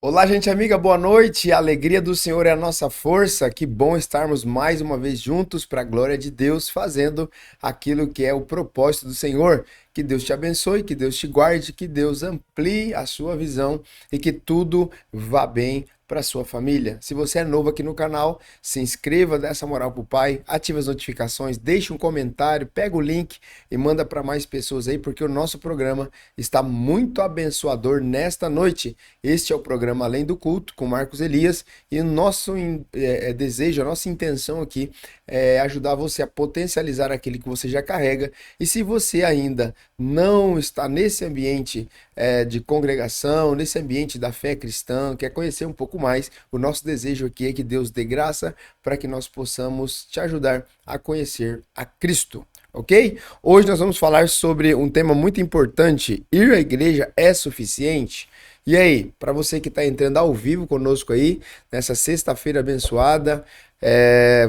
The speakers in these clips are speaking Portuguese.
Olá, gente amiga, boa noite. A alegria do Senhor é a nossa força. Que bom estarmos mais uma vez juntos para a glória de Deus, fazendo aquilo que é o propósito do Senhor. Que Deus te abençoe, que Deus te guarde, que Deus amplie a sua visão e que tudo vá bem para sua família. Se você é novo aqui no canal, se inscreva, dê essa moral pro pai, ative as notificações, deixe um comentário, pega o link e manda para mais pessoas aí, porque o nosso programa está muito abençoador nesta noite. Este é o programa Além do Culto, com Marcos Elias, e o nosso desejo, a nossa intenção aqui é ajudar você a potencializar aquilo que você já carrega. E se você ainda não está nesse ambiente de congregação, nesse ambiente da fé cristã, quer conhecer um pouco mais, o nosso desejo aqui é que Deus dê graça para que nós possamos te ajudar a conhecer a Cristo, ok? Hoje nós vamos falar sobre um tema muito importante: ir à igreja é suficiente? E aí, para você que está entrando ao vivo conosco aí, nessa sexta-feira abençoada,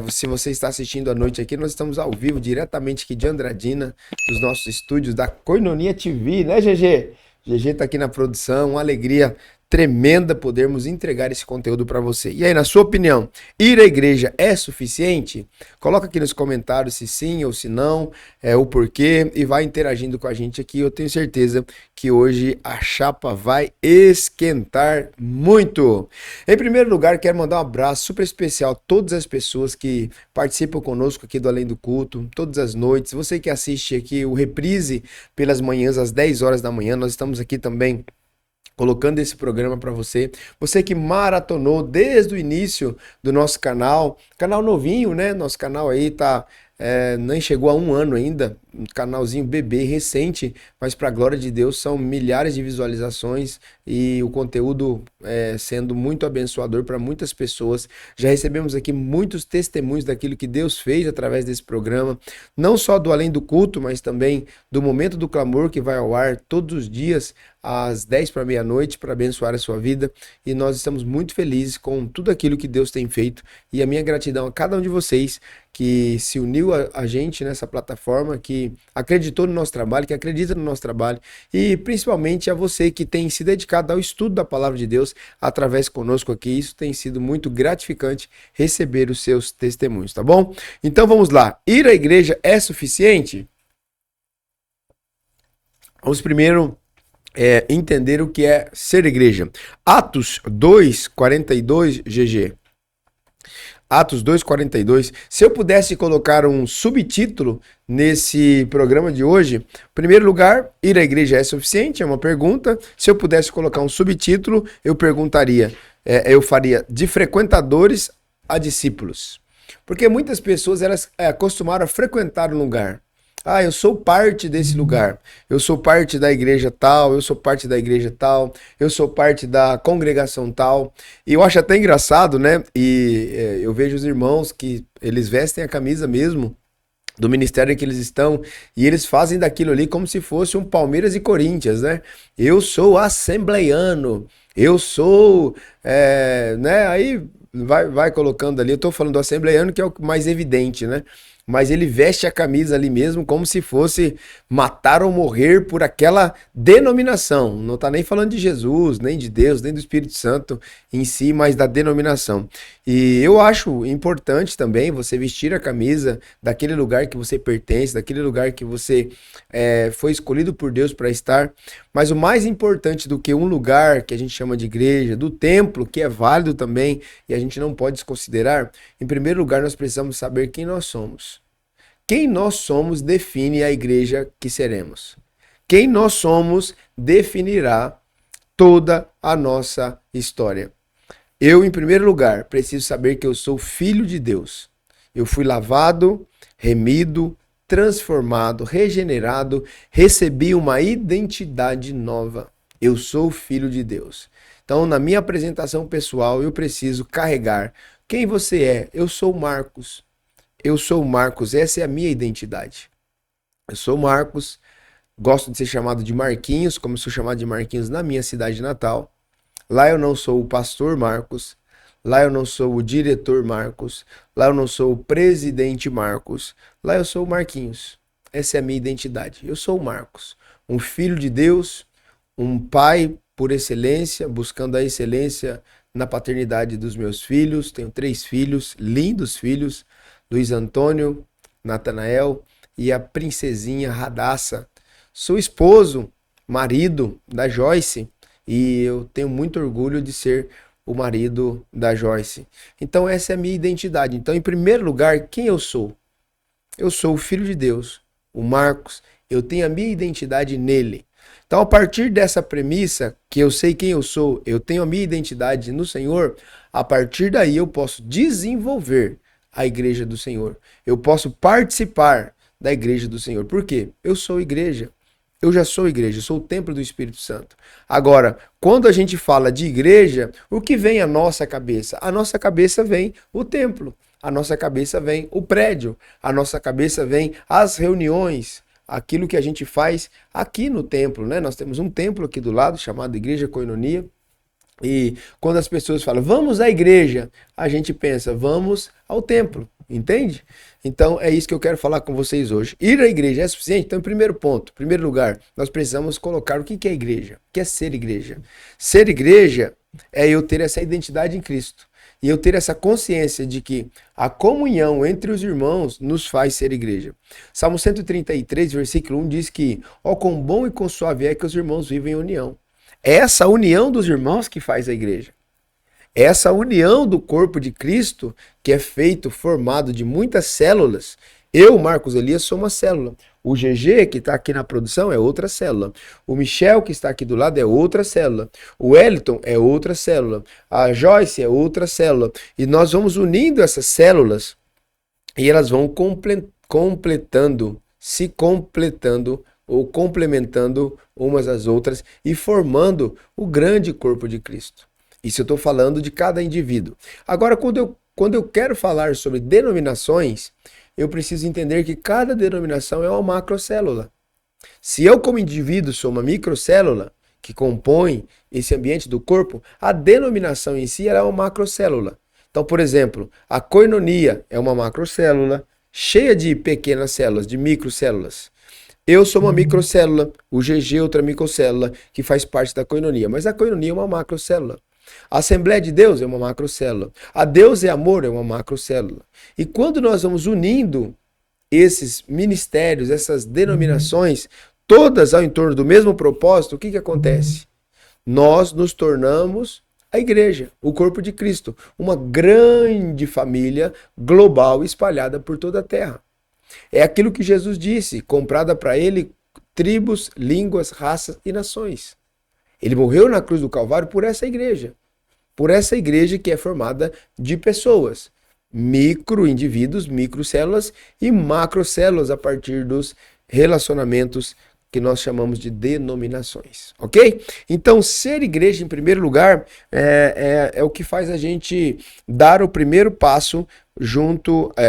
se você está assistindo à noite aqui, nós estamos ao vivo, diretamente aqui de Andradina, dos nossos estúdios da Koinonia TV, né, GG? GG tá aqui na produção, uma alegria tremenda podermos entregar esse conteúdo para você. E aí, na sua opinião, ir à igreja é suficiente? Coloca aqui nos comentários se sim ou se não, o porquê, e vai interagindo com a gente aqui. Eu tenho certeza que hoje a chapa vai esquentar muito. Em primeiro lugar, quero mandar um abraço super especial a todas as pessoas que participam conosco aqui do Além do Culto, todas as noites. Você que assiste aqui o reprise pelas manhãs, às 10 horas da manhã, nós estamos aqui também colocando esse programa para você. Você que maratonou desde o início do nosso canal novinho, né? Nosso canal aí tá nem chegou a 1 ano ainda, um canalzinho bebê recente, mas para a glória de Deus são milhares de visualizações e o conteúdo sendo muito abençoador para muitas pessoas. Já recebemos aqui muitos testemunhos daquilo que Deus fez através desse programa, não só do Além do Culto, mas também do Momento do Clamor, que vai ao ar todos os dias às 10 para meia-noite para abençoar a sua vida, e nós estamos muito felizes com tudo aquilo que Deus tem feito, e a minha gratidão a cada um de vocês que se uniu a gente nessa plataforma, que acreditou no nosso trabalho, que acredita no nosso trabalho, e principalmente a você que tem se dedicado ao estudo da Palavra de Deus através conosco aqui. Isso tem sido muito gratificante receber os seus testemunhos, tá bom? Então vamos lá. Ir à igreja é suficiente? Vamos primeiro entender o que é ser igreja. Atos 2:42, GG. Atos 2:42. Se eu pudesse colocar um subtítulo nesse programa de hoje, em primeiro lugar, ir à igreja é suficiente? É uma pergunta. Se eu pudesse colocar um subtítulo, eu perguntaria, eu faria de frequentadores a discípulos. Porque muitas pessoas elas acostumaram a frequentar um lugar. Ah, eu sou parte desse lugar, eu sou parte da igreja tal, eu sou parte da igreja tal, eu sou parte da congregação tal. E eu acho até engraçado, né? E eu vejo os irmãos que eles vestem a camisa mesmo do ministério em que eles estão, e eles fazem daquilo ali como se fosse um Palmeiras e Corinthians, né? Eu sou assembleiano, eu sou, né? Aí vai colocando ali, eu tô falando do assembleiano que é o mais evidente, né? Mas ele veste a camisa ali mesmo como se fosse matar ou morrer por aquela denominação. Não está nem falando de Jesus, nem de Deus, nem do Espírito Santo em si, mas da denominação. E eu acho importante também você vestir a camisa daquele lugar que você pertence, daquele lugar que você foi escolhido por Deus para estar. Mas o mais importante do que um lugar que a gente chama de igreja, do templo, que é válido também, e a gente não pode desconsiderar, em primeiro lugar nós precisamos saber quem nós somos. Quem nós somos define a igreja que seremos. Quem nós somos definirá toda a nossa história. Eu, em primeiro lugar, preciso saber que eu sou filho de Deus. Eu fui lavado, remido, transformado, regenerado, recebi uma identidade nova. Eu sou filho de Deus. Então, na minha apresentação pessoal, eu preciso carregar quem você é. Eu sou Marcos. Eu sou Marcos. Essa é a minha identidade. Eu sou Marcos. Gosto de ser chamado de Marquinhos, como sou chamado de Marquinhos na minha cidade natal. Lá eu não sou o pastor Marcos. Lá eu não sou o diretor Marcos. Lá eu não sou o presidente Marcos. Lá eu sou o Marquinhos. Essa é a minha identidade. Eu sou o Marcos, um filho de Deus, um pai por excelência, buscando a excelência na paternidade dos meus filhos. Tenho 3 filhos, lindos filhos, Luiz Antônio, Natanael e a princesinha Radassa. Sou esposo, marido da Joyce e eu tenho muito orgulho de ser o marido da Joyce. Então essa é a minha identidade. Então, em primeiro lugar, quem eu sou? Eu sou o filho de Deus, o Marcos. Eu tenho a minha identidade nele. Então, a partir dessa premissa, que eu sei quem eu sou, eu tenho a minha identidade no Senhor, a partir daí eu posso desenvolver a igreja do Senhor. Eu posso participar da igreja do Senhor. Por quê? Eu sou igreja. Eu já sou igreja, eu sou o templo do Espírito Santo. Agora, quando a gente fala de igreja, o que vem à nossa cabeça? A nossa cabeça vem o templo, a nossa cabeça vem o prédio, a nossa cabeça vem as reuniões, aquilo que a gente faz aqui no templo, né? Nós temos um templo aqui do lado chamado Igreja Koinonia. E quando as pessoas falam, vamos à igreja, a gente pensa, vamos ao templo, entende? Então é isso que eu quero falar com vocês hoje. Ir à igreja é suficiente? Então, primeiro ponto, primeiro lugar, nós precisamos colocar o que é igreja, o que é ser igreja. Ser igreja é eu ter essa identidade em Cristo. E eu ter essa consciência de que a comunhão entre os irmãos nos faz ser igreja. Salmo 133, versículo 1 diz que, ó, quão bom e quão suave é que os irmãos vivem em união. É essa união dos irmãos que faz a igreja. É essa união do corpo de Cristo que é feito, formado de muitas células. Eu, Marcos Elias, sou uma célula. O GG, que está aqui na produção, é outra célula. O Michel, que está aqui do lado, é outra célula. O Wellington é outra célula. A Joyce é outra célula. E nós vamos unindo essas células e elas vão completando, se completando ou complementando umas às outras e formando o grande corpo de Cristo. Isso eu estou falando de cada indivíduo. Agora, quando eu quero falar sobre denominações, eu preciso entender que cada denominação é uma macrocélula. Se eu, como indivíduo, sou uma microcélula que compõe esse ambiente do corpo, a denominação em si é uma macrocélula. Então, por exemplo, a koinonia é uma macrocélula cheia de pequenas células, de microcélulas. Eu sou uma microcélula, o GG é outra microcélula que faz parte da koinonia, mas a koinonia é uma macrocélula. A Assembleia de Deus é uma macrocélula. A Deus é Amor é uma macrocélula. E quando nós vamos unindo esses ministérios, essas denominações, todas ao entorno do mesmo propósito, o que acontece? Nós nos tornamos a igreja, o corpo de Cristo, uma grande família global espalhada por toda a terra. É aquilo que Jesus disse, comprada para ele tribos, línguas, raças e nações. Ele morreu na cruz do Calvário por essa igreja que é formada de pessoas, micro-indivíduos, microcélulas e macrocélulas a partir dos relacionamentos que nós chamamos de denominações, ok? Então, ser igreja, em primeiro lugar, é o que faz a gente dar o primeiro passo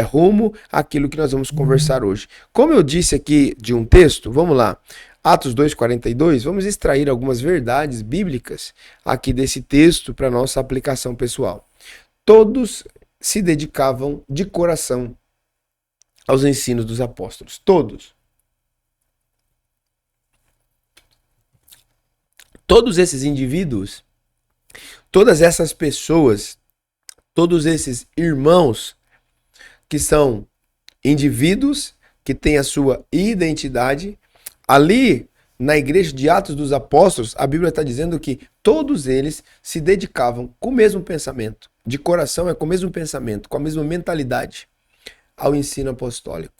rumo àquilo que nós vamos conversar hoje. Como eu disse aqui de um texto, vamos lá. Atos 2,42, vamos extrair algumas verdades bíblicas aqui desse texto para nossa aplicação pessoal. Todos se dedicavam de coração aos ensinos dos apóstolos. Todos. Todos esses indivíduos, todas essas pessoas, todos esses irmãos que são indivíduos que têm a sua identidade. Ali, na igreja de Atos dos Apóstolos, a Bíblia está dizendo que todos eles se dedicavam com o mesmo pensamento, de coração com o mesmo pensamento, com a mesma mentalidade, ao ensino apostólico.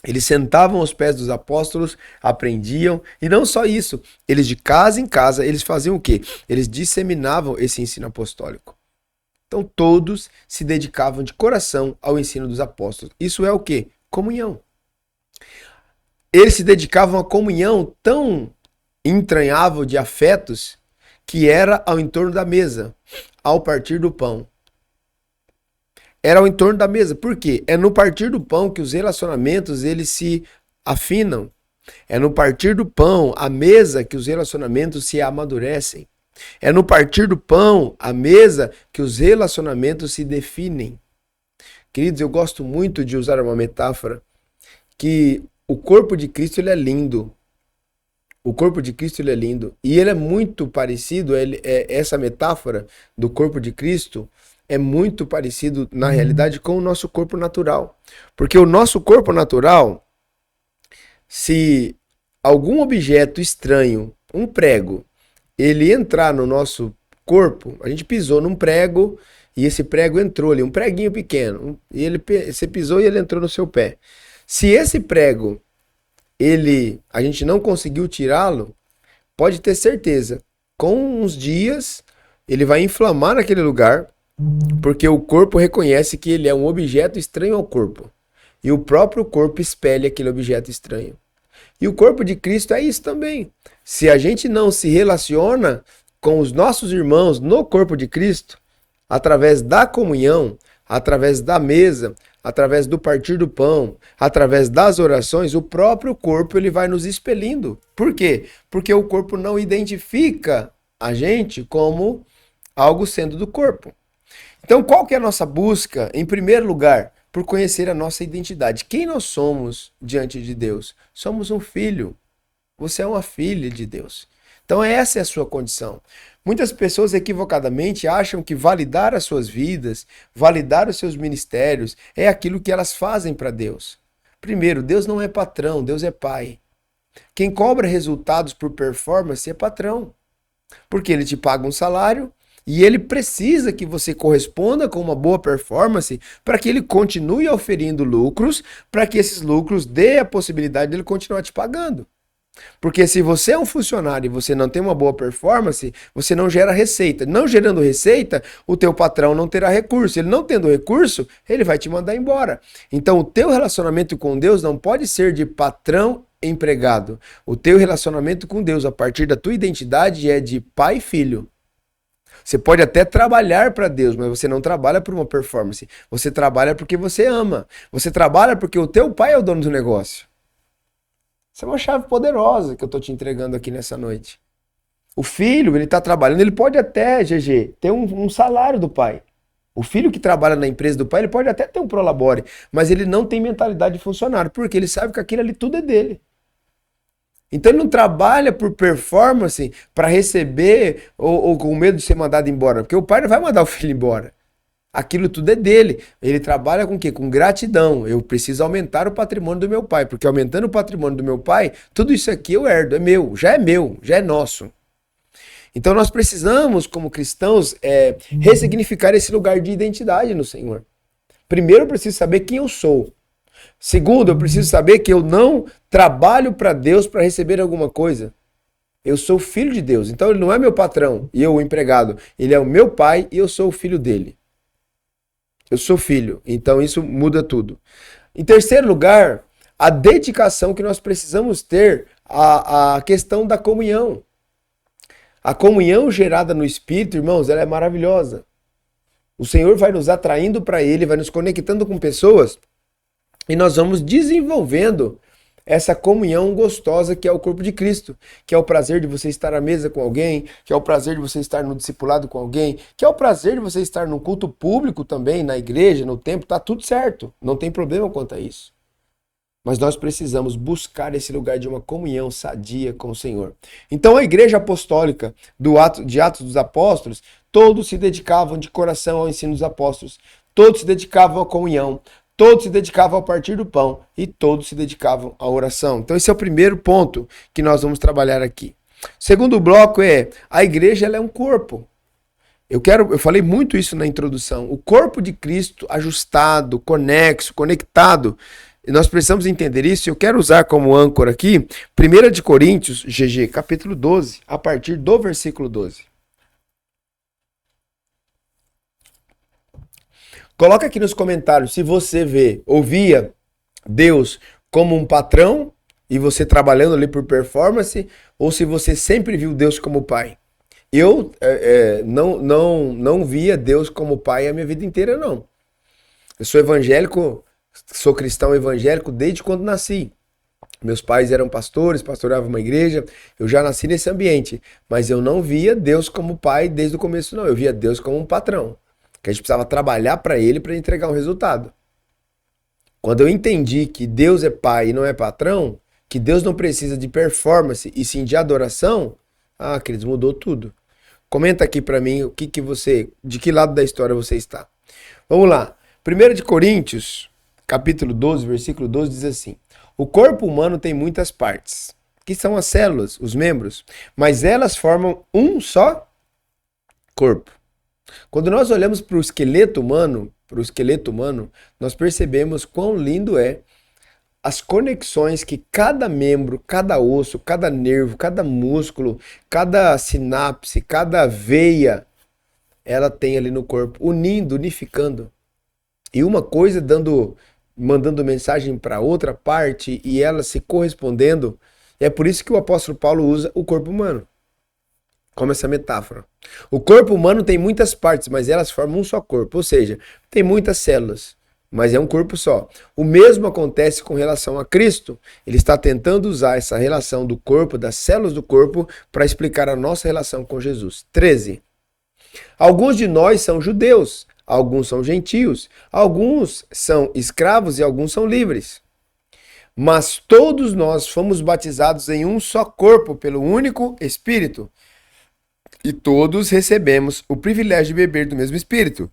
Eles sentavam aos pés dos apóstolos, aprendiam, e não só isso, eles de casa em casa, eles faziam o quê? Eles disseminavam esse ensino apostólico. Então todos se dedicavam de coração ao ensino dos apóstolos. Isso é o quê? Comunhão. Eles se dedicavam à comunhão tão entranhável de afetos que era ao entorno da mesa, ao partir do pão. Era ao entorno da mesa. Por quê? É no partir do pão que os relacionamentos eles se afinam. É no partir do pão, a mesa, que os relacionamentos se amadurecem. É no partir do pão, a mesa, que os relacionamentos se definem. Queridos, eu gosto muito de usar uma metáfora que o corpo de Cristo ele é lindo. O corpo de Cristo ele é lindo. E ele é muito parecido, essa metáfora do corpo de Cristo é muito parecido, na realidade, com o nosso corpo natural. Porque o nosso corpo natural, se algum objeto estranho, um prego, ele entrar no nosso corpo, a gente pisou num prego e esse prego entrou ali, um preguinho pequeno, e você pisou e ele entrou no seu pé. Se esse prego, a gente não conseguiu tirá-lo, pode ter certeza, com uns dias ele vai inflamar naquele lugar, porque o corpo reconhece que ele é um objeto estranho ao corpo. E o próprio corpo espelha aquele objeto estranho. E o corpo de Cristo é isso também. Se a gente não se relaciona com os nossos irmãos no corpo de Cristo, através da comunhão, através da mesa, através do partir do pão, através das orações, o próprio corpo ele vai nos expelindo. Por quê? Porque o corpo não identifica a gente como algo sendo do corpo. Então, qual que é a nossa busca? Em primeiro lugar, por conhecer a nossa identidade. Quem nós somos diante de Deus? Somos um filho. Você é uma filha de Deus. Então, essa é a sua condição. Muitas pessoas equivocadamente acham que validar as suas vidas, validar os seus ministérios, é aquilo que elas fazem para Deus. Primeiro, Deus não é patrão, Deus é pai. Quem cobra resultados por performance é patrão. Porque ele te paga um salário, e ele precisa que você corresponda com uma boa performance para que ele continue oferindo lucros, para que esses lucros dê a possibilidade de ele continuar te pagando. Porque se você é um funcionário e você não tem uma boa performance, você não gera receita. Não gerando receita, o teu patrão não terá recurso. Ele não tendo recurso, ele vai te mandar embora. Então o teu relacionamento com Deus não pode ser de patrão empregado. O teu relacionamento com Deus, a partir da tua identidade, é de pai e filho. Você pode até trabalhar para Deus, mas você não trabalha por uma performance. Você trabalha porque você ama. Você trabalha porque o teu pai é o dono do negócio. Isso é uma chave poderosa que eu estou te entregando aqui nessa noite. O filho, ele está trabalhando, ele pode até, GG, ter um salário do pai. O filho que trabalha na empresa do pai, ele pode até ter um prolabore, mas ele não tem mentalidade de funcionário, porque ele sabe que aquilo ali tudo é dele. Então ele não trabalha por performance para receber ou com medo de ser mandado embora, porque o pai não vai mandar o filho embora. Aquilo tudo é dele. Ele trabalha com o quê? Com gratidão. Eu preciso aumentar o patrimônio do meu pai, porque aumentando o patrimônio do meu pai, tudo isso aqui eu herdo, é meu, já é nosso. Então nós precisamos, como cristãos, ressignificar esse lugar de identidade no Senhor. Primeiro eu preciso saber quem eu sou. Segundo, eu preciso saber que eu não trabalho para Deus para receber alguma coisa. Eu sou filho de Deus. Então ele não é meu patrão e eu o empregado. Ele é o meu pai e eu sou o filho dele. Eu sou filho. Então isso muda tudo. Em terceiro lugar, a dedicação que nós precisamos ter à questão da comunhão. A comunhão gerada no Espírito, irmãos, ela é maravilhosa. O Senhor vai nos atraindo para Ele, vai nos conectando com pessoas e nós vamos desenvolvendo essa comunhão gostosa que é o corpo de Cristo, que é o prazer de você estar à mesa com alguém, que é o prazer de você estar no discipulado com alguém, que é o prazer de você estar no culto público também, na igreja, no templo, tá tudo certo, não tem problema quanto a isso. Mas nós precisamos buscar esse lugar de uma comunhão sadia com o Senhor. Então a igreja apostólica de Atos dos Apóstolos, todos se dedicavam de coração ao ensino dos apóstolos, todos se dedicavam à comunhão, todos se dedicavam ao partir do pão e todos se dedicavam à oração. Então esse é o primeiro ponto que nós vamos trabalhar aqui. O segundo bloco é, a igreja ela é um corpo. Eu falei muito isso na introdução. O corpo de Cristo ajustado, conexo, conectado, nós precisamos entender isso. Eu quero usar como âncora aqui 1 de Coríntios, GG, capítulo 12, a partir do versículo 12. Coloca aqui nos comentários se você ouvia Deus como um patrão e você trabalhando ali por performance, ou se você sempre viu Deus como pai. Eu não via Deus como pai a minha vida inteira, não. Eu sou evangélico, sou cristão evangélico desde quando nasci. Meus pais eram pastores, pastoreavam uma igreja, eu já nasci nesse ambiente, mas eu não via Deus como pai desde o começo, não. Eu via Deus como um patrão, que a gente precisava trabalhar para ele para entregar um resultado. Quando eu entendi que Deus é pai e não é patrão, que Deus não precisa de performance e sim de adoração, queridos, mudou tudo. Comenta aqui para mim de que lado da história você está. Vamos lá. 1 de Coríntios, capítulo 12, versículo 12 diz assim: o corpo humano tem muitas partes, que são as células, os membros, mas elas formam um só corpo. Quando nós olhamos para o esqueleto humano, nós percebemos quão lindo é as conexões que cada membro, cada osso, cada nervo, cada músculo, cada sinapse, cada veia, ela tem ali no corpo, unindo, unificando. E uma coisa mandando mensagem para outra parte e ela se correspondendo. É por isso que o apóstolo Paulo usa o corpo humano como essa metáfora. O corpo humano tem muitas partes, mas elas formam um só corpo. Ou seja, tem muitas células, mas é um corpo só. O mesmo acontece com relação a Cristo. Ele está tentando usar essa relação do corpo, das células do corpo, para explicar a nossa relação com Jesus. 13. Alguns de nós são judeus, alguns são gentios, alguns são escravos e alguns são livres. Mas todos nós fomos batizados em um só corpo pelo único Espírito. E todos recebemos o privilégio de beber do mesmo Espírito.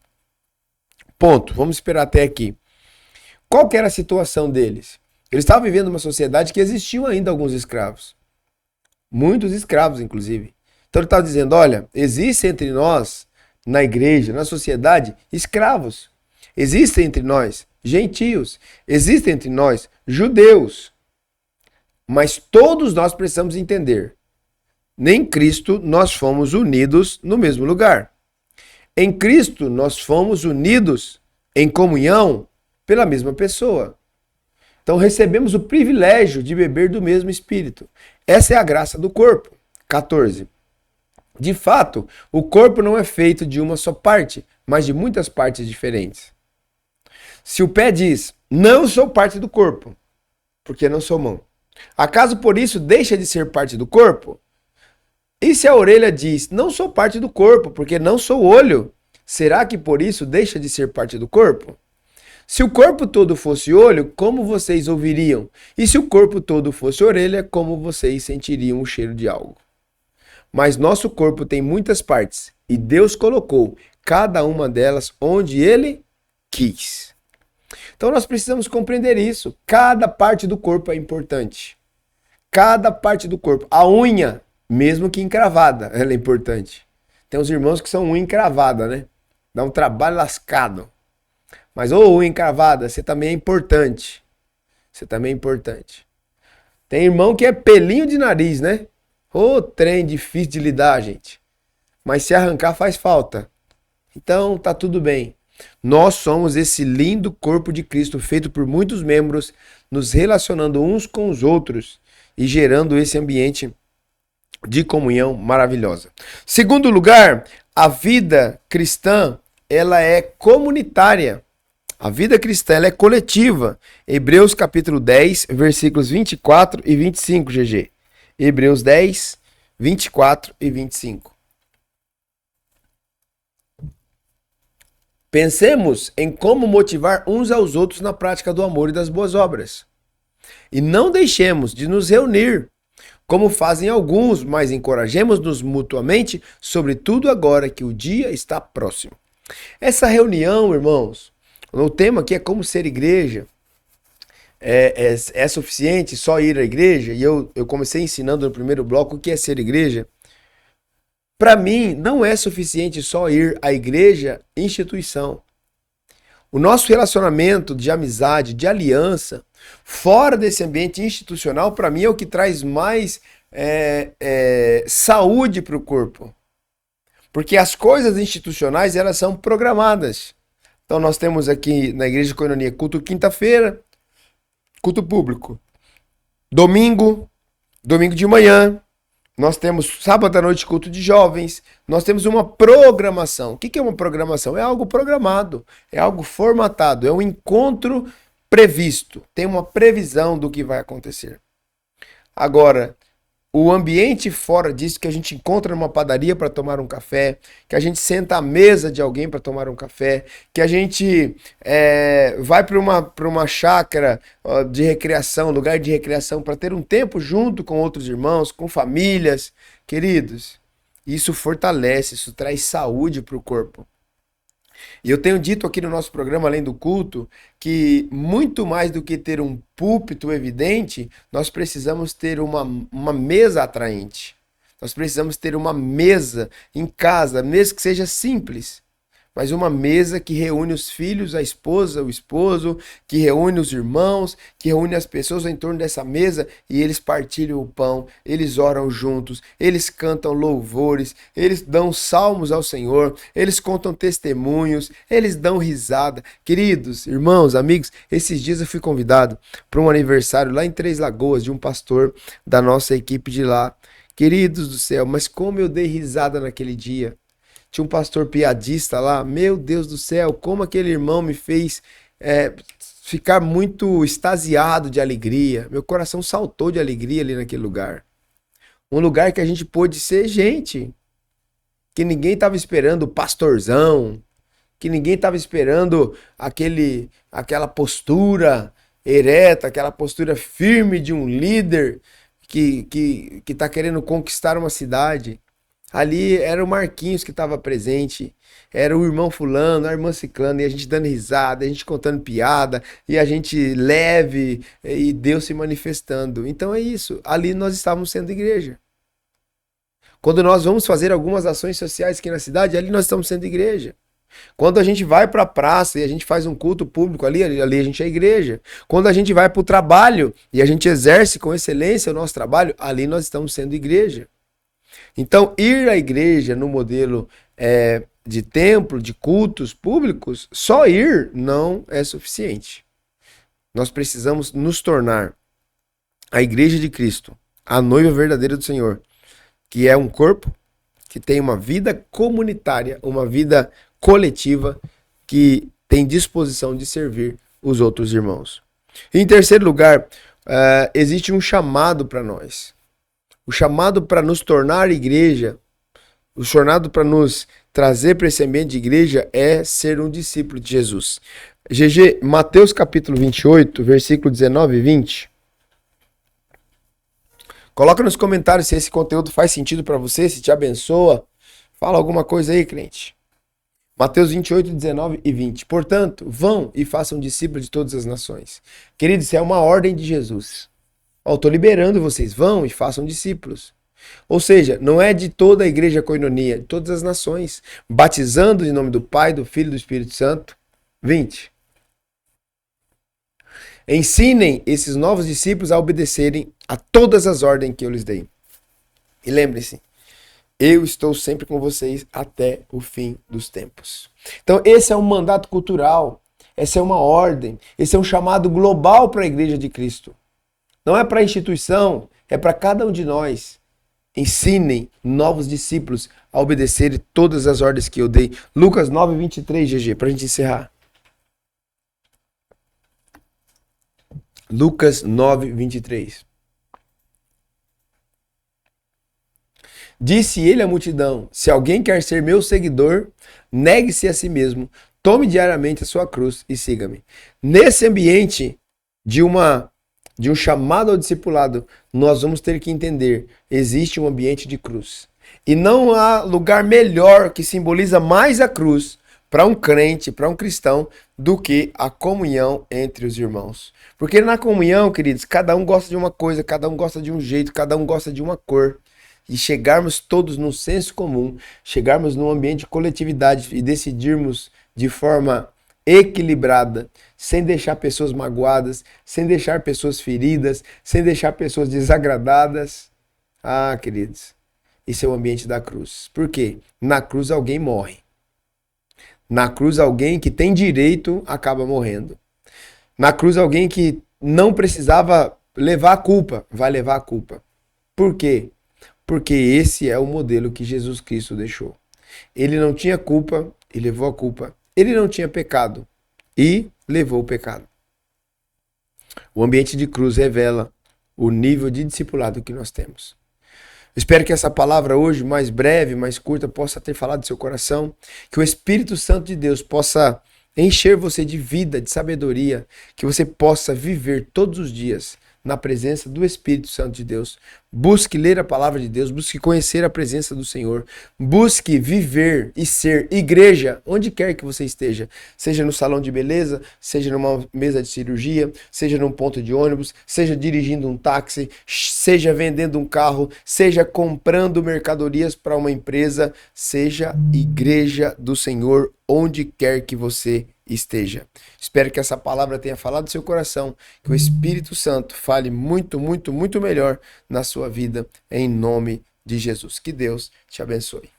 Ponto. Vamos esperar até aqui. Qual que era a situação deles? Eles estavam vivendo uma sociedade que existiam ainda alguns escravos. Muitos escravos, inclusive. Então ele estava dizendo, olha, existe entre nós, na igreja, na sociedade, escravos. Existem entre nós gentios. Existem entre nós judeus. Mas todos nós precisamos entender. Em Cristo nós fomos unidos no mesmo lugar. Em Cristo nós fomos unidos em comunhão pela mesma pessoa. Então recebemos o privilégio de beber do mesmo Espírito. Essa é a graça do corpo. 14. De fato, o corpo não é feito de uma só parte, mas de muitas partes diferentes. Se o pé diz, não sou parte do corpo, porque não sou mão, acaso por isso deixa de ser parte do corpo? E se a orelha diz, não sou parte do corpo, porque não sou olho, será que por isso deixa de ser parte do corpo? Se o corpo todo fosse olho, como vocês ouviriam? E se o corpo todo fosse orelha, como vocês sentiriam o cheiro de algo? Mas nosso corpo tem muitas partes, e Deus colocou cada uma delas onde Ele quis. Então nós precisamos compreender isso. Cada parte do corpo é importante. Cada parte do corpo. A unha, mesmo que encravada, ela é importante. Tem uns irmãos que são unha encravada, né? Dá um trabalho lascado. Mas, unha encravada, você também é importante. Você também é importante. Tem irmão que é pelinho de nariz, né? Trem difícil de lidar, gente. Mas se arrancar faz falta. Então, tá tudo bem. Nós somos esse lindo corpo de Cristo, feito por muitos membros, nos relacionando uns com os outros e gerando esse ambiente de comunhão maravilhosa. Segundo lugar, a vida cristã, ela é comunitária. A vida cristã, ela é coletiva. Hebreus capítulo 10, versículos 24 e 25, GG. Hebreus 10, 24 e 25. Pensemos em como motivar uns aos outros na prática do amor e das boas obras. E não deixemos de nos reunir, como fazem alguns, mas encorajemos-nos mutuamente, sobretudo agora que o dia está próximo. Essa reunião, irmãos, o tema aqui é como ser igreja. É suficiente só ir à igreja? E eu comecei ensinando no primeiro bloco o que é ser igreja. Para mim, não é suficiente só ir à igreja, instituição. O nosso relacionamento de amizade, de aliança, Fora desse ambiente institucional, para mim, é o que traz mais saúde para o corpo. Porque as coisas institucionais, elas são programadas. Então, nós temos aqui na Igreja Koinonia culto quinta-feira, culto público. Domingo de manhã, nós temos sábado à noite culto de jovens, nós temos uma programação. O que é uma programação? É algo programado, é algo formatado, é um encontro previsto, tem uma previsão do que vai acontecer. Agora, o ambiente fora disso, que a gente encontra numa padaria para tomar um café, que a gente senta à mesa de alguém para tomar um café, que a gente vai para uma chácara de recreação, lugar de recreação, para ter um tempo junto com outros irmãos, com famílias. Queridos, isso fortalece, isso traz saúde para o corpo. E eu tenho dito aqui no nosso programa, além do culto, que muito mais do que ter um púlpito evidente, nós precisamos ter uma mesa atraente. Nós precisamos ter uma mesa em casa, mesmo que seja simples, mas uma mesa que reúne os filhos, a esposa, o esposo, que reúne os irmãos, que reúne as pessoas em torno dessa mesa e eles partilham o pão, eles oram juntos, eles cantam louvores, eles dão salmos ao Senhor, eles contam testemunhos, eles dão risada. Queridos, irmãos, amigos, esses dias eu fui convidado para um aniversário lá em Três Lagoas de um pastor da nossa equipe de lá. Queridos do céu, mas como eu dei risada naquele dia. Tinha um pastor piadista lá, meu Deus do céu, como aquele irmão me fez ficar muito extasiado de alegria. Meu coração saltou de alegria ali naquele lugar. Um lugar que a gente pôde ser gente, que ninguém estava esperando o pastorzão, que ninguém estava esperando aquela postura ereta, aquela postura firme de um líder que está querendo conquistar uma cidade. Ali era o Marquinhos que estava presente, era o irmão fulano, a irmã ciclano, e a gente dando risada, a gente contando piada, e a gente leve, e Deus se manifestando. Então é isso, ali nós estávamos sendo igreja. Quando nós vamos fazer algumas ações sociais aqui na cidade, ali nós estamos sendo igreja. Quando a gente vai para a praça e a gente faz um culto público ali a gente é igreja. Quando a gente vai para o trabalho e a gente exerce com excelência o nosso trabalho, ali nós estamos sendo igreja. Então, ir à igreja no modelo de templo, de cultos públicos, só ir não é suficiente. Nós precisamos nos tornar a igreja de Cristo, a noiva verdadeira do Senhor, que é um corpo que tem uma vida comunitária, uma vida coletiva, que tem disposição de servir os outros irmãos. Em terceiro lugar, existe um chamado para nós. O chamado para nos tornar igreja, o chamado para nos trazer para esse ambiente de igreja é ser um discípulo de Jesus. GG, Mateus capítulo 28, versículo 19 e 20. Coloca nos comentários se esse conteúdo faz sentido para você, se te abençoa. Fala alguma coisa aí, crente. Mateus 28, 19 e 20. Portanto, vão e façam discípulos de todas as nações. Queridos, isso é uma ordem de Jesus. Eu estou liberando vocês, vão e façam discípulos. Ou seja, não é de toda a igreja Koinonia, de todas as nações, batizando em nome do Pai, do Filho e do Espírito Santo. 20. Ensinem esses novos discípulos a obedecerem a todas as ordens que eu lhes dei. E lembre-se, eu estou sempre com vocês até o fim dos tempos. Então esse é um mandato cultural, essa é uma ordem, esse é um chamado global para a igreja de Cristo. Não é para a instituição, é para cada um de nós. Ensinem novos discípulos a obedecer todas as ordens que eu dei. Lucas 9, 23, GG, para a gente encerrar. Lucas 9, 23. Disse ele à multidão: se alguém quer ser meu seguidor, negue-se a si mesmo, tome diariamente a sua cruz e siga-me. Nesse ambiente de um chamado ao discipulado, nós vamos ter que entender, existe um ambiente de cruz. E não há lugar melhor que simboliza mais a cruz para um crente, para um cristão, do que a comunhão entre os irmãos. Porque na comunhão, queridos, cada um gosta de uma coisa, cada um gosta de um jeito, cada um gosta de uma cor. E chegarmos todos num senso comum, chegarmos num ambiente de coletividade e decidirmos de forma equilibrada, sem deixar pessoas magoadas, sem deixar pessoas feridas, sem deixar pessoas desagradadas. Ah, queridos, esse é o ambiente da cruz. Por quê? Na cruz alguém morre. Na cruz alguém que tem direito acaba morrendo. Na cruz alguém que não precisava levar a culpa, vai levar a culpa. Por quê? Porque esse é o modelo que Jesus Cristo deixou. Ele não tinha culpa e levou a culpa. Ele não tinha pecado e levou o pecado. O ambiente de cruz revela o nível de discipulado que nós temos. Espero que essa palavra hoje, mais breve, mais curta, possa ter falado do seu coração, que o Espírito Santo de Deus possa encher você de vida, de sabedoria, que você possa viver todos os dias na presença do Espírito Santo de Deus. Busque ler a palavra de Deus, busque conhecer a presença do Senhor, busque viver e ser igreja onde quer que você esteja, seja no salão de beleza, seja numa mesa de cirurgia, seja num ponto de ônibus, seja dirigindo um táxi, seja vendendo um carro, seja comprando mercadorias para uma empresa, seja igreja do Senhor onde quer que você esteja. Espero que essa palavra tenha falado do seu coração, que o Espírito Santo fale muito, muito, muito melhor na sua vida, em nome de Jesus. Que Deus te abençoe.